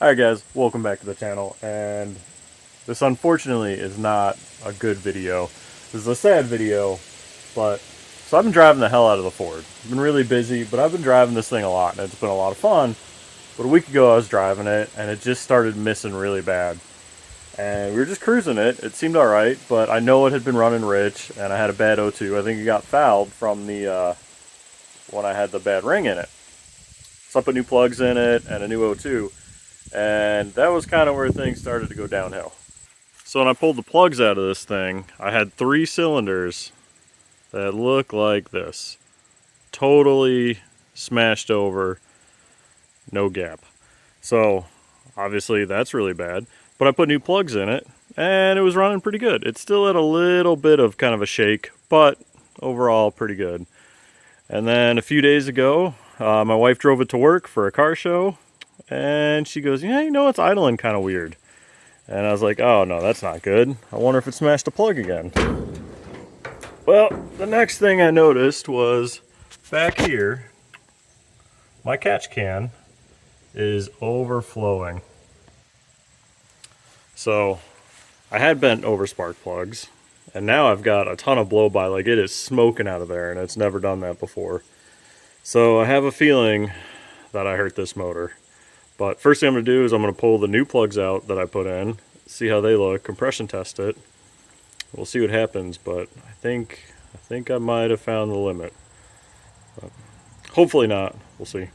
Alright guys, welcome back to the channel, and this unfortunately is not a good video. This is a sad video, but so I've been driving the hell out of the Ford. I've been really busy, but I've been driving this thing a lot, and it's been a lot of fun. But a week ago I was driving it, and it just started missing really bad. And we were just cruising it. It seemed alright, but I know it had been running rich, and I had a bad O2. I think it got fouled from the when I had the bad ring in it. So I put new plugs in it and a new O2. And that was kind of where things started to go downhill. So when I pulled the plugs out of this thing, I had 3 cylinders that look like this. Totally smashed over, no gap. So obviously that's really bad. But I put new plugs in it and it was running pretty good. It still had a little bit of kind of a shake, but overall pretty good. And then a few days ago, my wife drove it to work for a car show. And she goes, yeah, you know, it's idling kind of weird. And I was like, oh no, that's not good. I wonder if it smashed a plug again. Well, the next thing I noticed was back here, my catch can is overflowing. So I had bent over spark plugs, and now I've got a ton of blow by, like it is smoking out of there, and it's never done that before. So I have a feeling that I hurt this motor. But first thing I'm going to do is I'm going to pull the new plugs out that I put in, see how they look, compression test it. We'll see what happens, but I think I might have found the limit. But hopefully not. We'll see.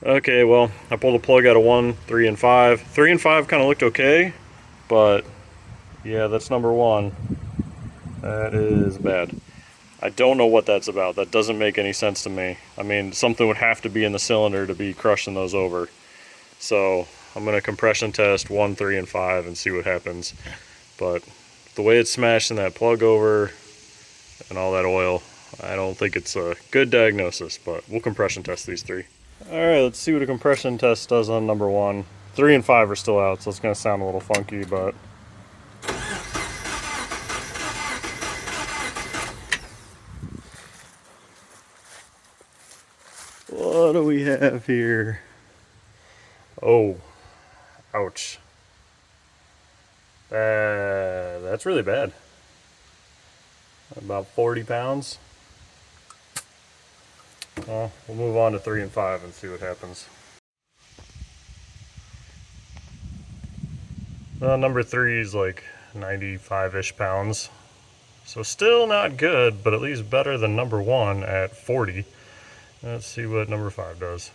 Okay, well, I pulled a plug out of 1, 3, and 5. 3 and 5 kind of looked okay, but yeah, that's number 1. That is bad. I don't know what that's about. That doesn't make any sense to me. I mean, something would have to be in the cylinder to be crushing those over. So I'm going to compression test 1, 3, and 5 and see what happens. But the way it's smashing that plug over and all that oil, I don't think it's a good diagnosis, but we'll compression test these 3. Alright, let's see what a compression test does on number 1. 3 and 5 are still out, so it's going to sound a little funky, but... what do we have here? Oh. Ouch. That's really bad. About 40 pounds. Well, we'll move on to 3 and 5 and see what happens. Well, number 3 is like 95-ish pounds. So still not good, but at least better than number 1 at 40. Let's see what number 5 does.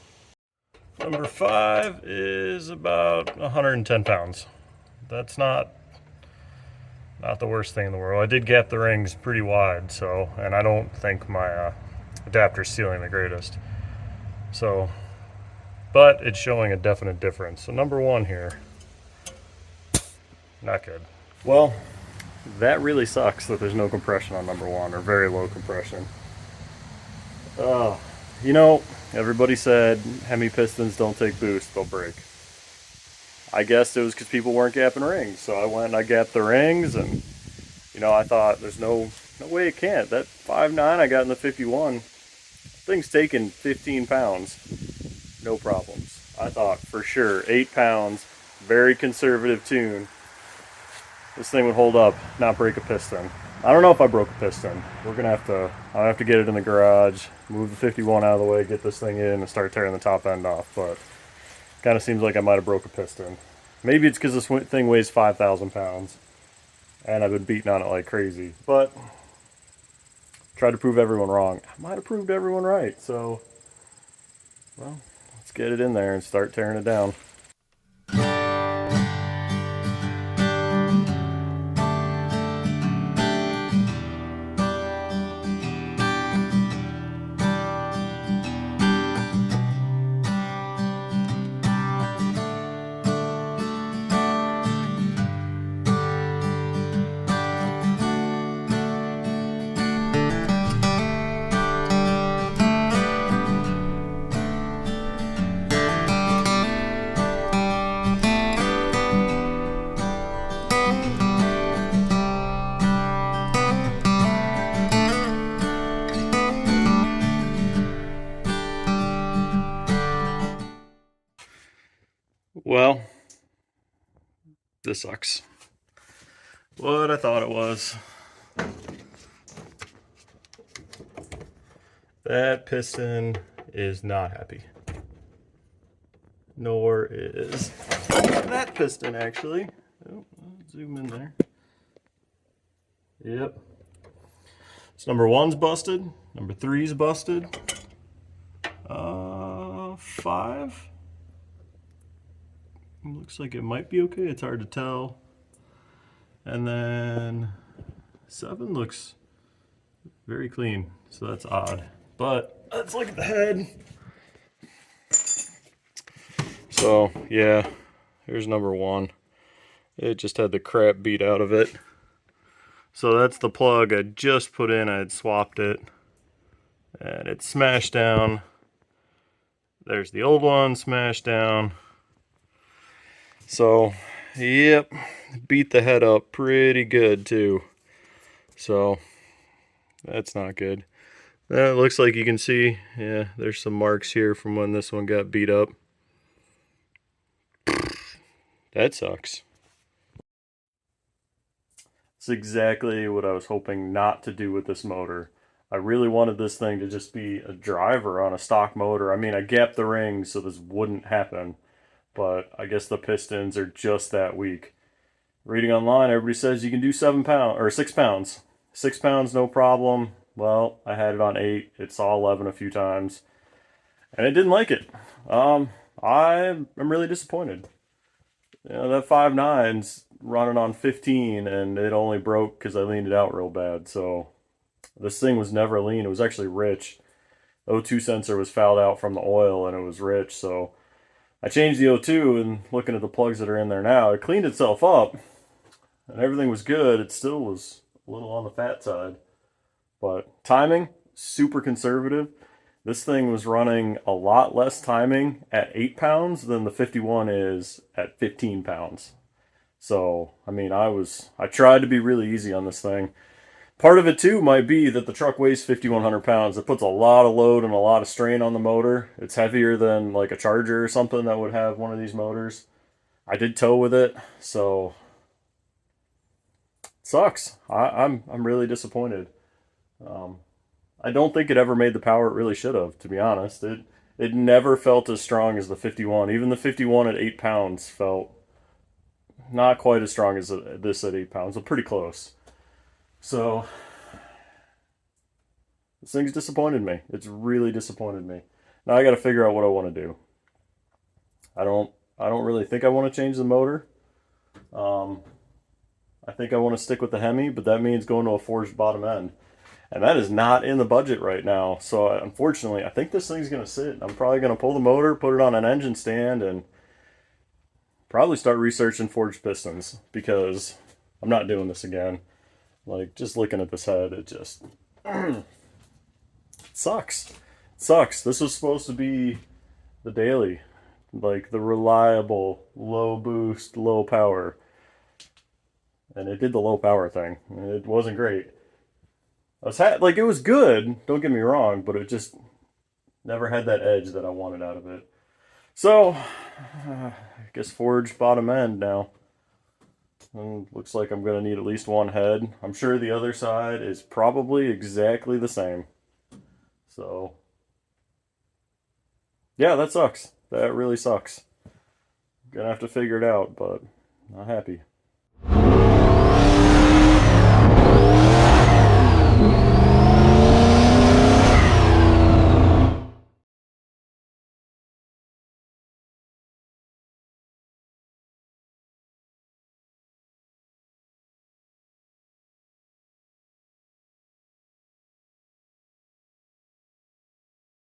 Number 5 is about 110 pounds. That's not the worst thing in the world. I did gap the rings pretty wide, so, and I don't think my adapter's sealing the greatest. So, but it's showing a definite difference. So number 1 here, not good. Well, that really sucks that there's no compression on number 1, or very low compression. You know, everybody said Hemi pistons don't take boost, they'll break. I guess it was because people weren't gapping rings, so I went and I gapped the rings, and you know, I thought there's no way it can't. That 5.9 I got in the 51, thing's taking 15 pounds, no problems. I thought for sure 8 pounds, very conservative tune, this thing would hold up, not break a piston. I don't know if I broke a piston. I'll have to get it in the garage, move the 51 out of the way, get this thing in, and start tearing the top end off. But kind of seems like I might have broke a piston. Maybe it's because this thing weighs 5,000 pounds, and I've been beating on it like crazy. But tried to prove everyone wrong. I might have proved everyone right. So, well, let's get it in there and start tearing it down. This sucks. What I thought it was. That piston is not happy. Nor is that piston, actually. Oh, I'll zoom in there. Yep. So number 1's busted. Number 3's busted. 5. Looks like it might be okay. It's hard to tell. And then 7 looks very clean. So that's odd. But let's look at the head. So yeah, here's number 1. It just had the crap beat out of it. So that's the plug I just put in. I had swapped it. And it smashed down. There's the old one smashed down. So, yep, beat the head up pretty good too. So, that's not good. It looks like you can see, yeah, there's some marks here from when this one got beat up. That sucks. It's exactly what I was hoping not to do with this motor. I really wanted this thing to just be a driver on a stock motor. I mean, I gapped the rings so this wouldn't happen, but I guess the pistons are just that weak. Reading online, everybody says you can do 7 pounds or 6 pounds. 6 pounds, no problem. Well, I had it on 8. It saw 11 a few times, and it didn't like it. I'm really disappointed. You know, that 5.9's running on 15, and it only broke because I leaned it out real bad. So this thing was never lean. It was actually rich. The O2 sensor was fouled out from the oil, and it was rich. So I changed the O2, and looking at the plugs that are in there now, it cleaned itself up, and everything was good. It still was a little on the fat side. But timing, super conservative. This thing was running a lot less timing at 8 pounds than the 51 is at 15 pounds. So, I mean, I tried to be really easy on this thing. Part of it too might be that the truck weighs 5,100 pounds. It puts a lot of load and a lot of strain on the motor. It's heavier than like a Charger or something that would have one of these motors. I did tow with it, so it sucks. I'm really disappointed. I don't think it ever made the power it really should have, to be honest. It never felt as strong as the 51. Even the 51 at 8 pounds felt not quite as strong as this at 8 pounds, but pretty close. So, this thing's disappointed me. It's really disappointed me. Now I got to figure out what I want to do. I don't really think I want to change the motor. I think I want to stick with the Hemi, but that means going to a forged bottom end. And that is not in the budget right now. So unfortunately, I think this thing's going to sit. I'm probably going to pull the motor, put it on an engine stand, and probably start researching forged pistons, because I'm not doing this again. Like, just looking at this head, it just it sucks. It sucks. This was supposed to be the daily, like the reliable, low boost, low power. And it did the low power thing. It wasn't great. Like, it was good, don't get me wrong, but it just never had that edge that I wanted out of it. So, I guess forged bottom end now. And looks like I'm going to need at least one head. I'm sure the other side is probably exactly the same. So, yeah, that sucks. That really sucks. Gonna have to figure it out, but not happy.